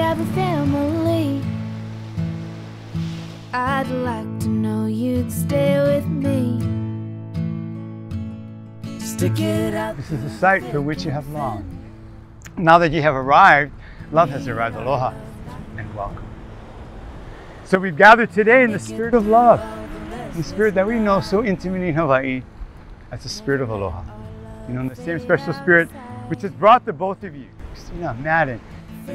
have a family. I'd like to know you'd stay with me. Stick it out. This is the site for which you have longed. Now that you have arrived, love has arrived. Aloha and welcome. So we've gathered today in the spirit of love, the spirit that we know so intimately in Hawaii as the spirit of aloha. You know, in the same special spirit which has brought the both of you, Christina, Madden,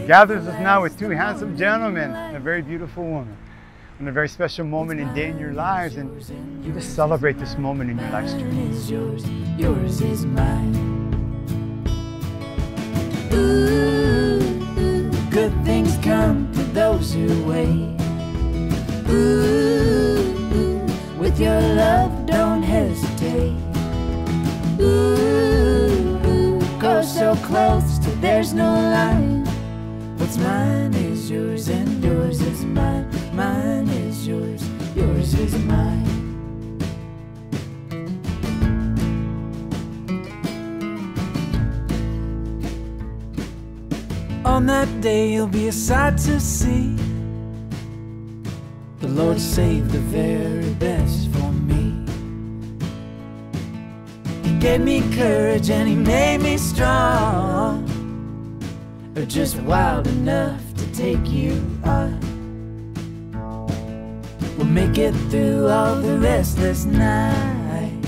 gathers us now with two handsome gentlemen and a very beautiful woman, and a very special moment and day in your lives, and you just celebrate this moment in your life's journey. Yours is mine. Ooh, good things come to those who wait. Ooh, with your love, don't hesitate. Ooh, go so close till there's no line. What's mine is yours and yours is mine. Mine is yours, yours is mine. On that day you'll be a sight to see. The Lord saved the very best for me. He gave me courage and He made me strong, or just wild enough to take you on. We'll make it through all the restless nights.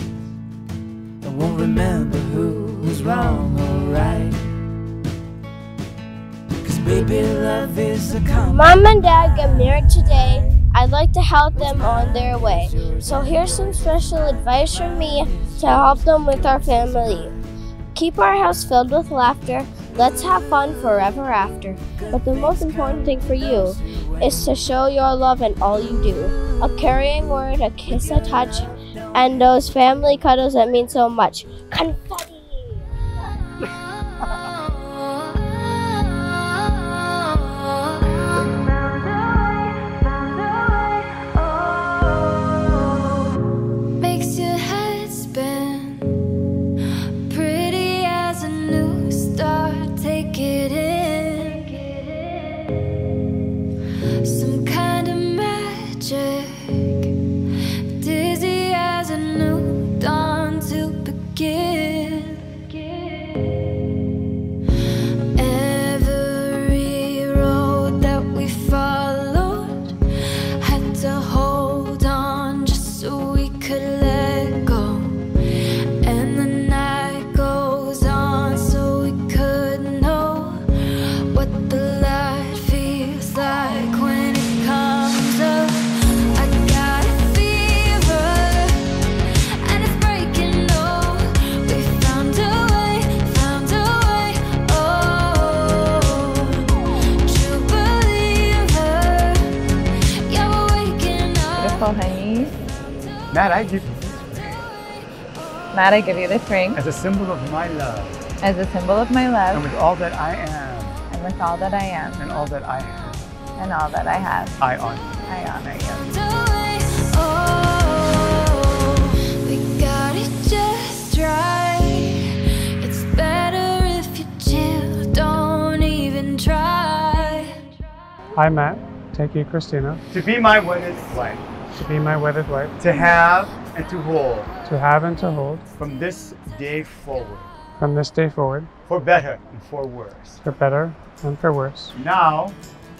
I won't remember who was wrong or right. Cause baby, love is a common. Mom and Dad get married today. I'd like to help them on their way. So here's some special advice from me to help them with our family. Keep our house filled with laughter. Let's have fun forever after. But the most important thing for you is to show your love in all you do. A caring word, a kiss, a touch, and those family cuddles that mean so much. Confetti! Makes your head spin, pretty as a new star. Take it in, some kind of magic, dizzy as a new dawn to begin. Every road that we followed had to hold on just so we could let go. And the night goes on so we could know what the light feels like when it comes up. I got a fever and it's breaking. Oh, we found a way, oh, true believer, yeah, we're waking up. Beautiful, honey. Matt, I give you Matt, I give you this ring as a symbol of my love, as a symbol of my and love, with all that I am, and with all that I am, and all that I have, and all that I have, I honor you. I honor you. Oh, we got it just right. It's better if you chill, don't even try. I, Matt, take you, Christina, To be my wedded wife, to be my wedded wife, to have and to hold to have and to hold from this day forward, from this day forward, for better and for worse, for better and for worse, now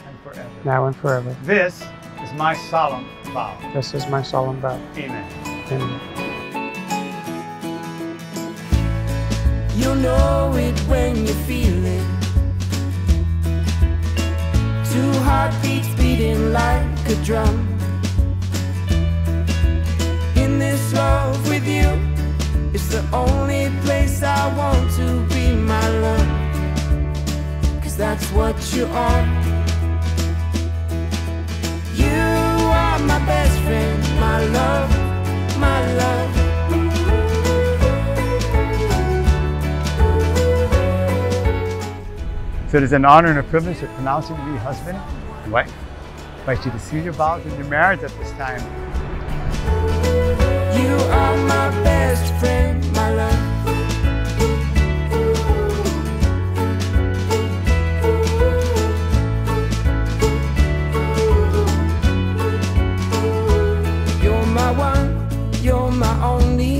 and forever. now and forever. This is my solemn vow. This is my solemn vow. Amen. Amen. You'll know it when you feel it. Two heartbeats beating like a drum. In this love with you, it's the only place I want to be, my love. Cause that's what you are. You are my best friend, my love, my love. So it is an honor and a privilege to pronounce you to be husband and wife. I invite you to seal your vows in your marriage at this time. You are my best friend, my love. my only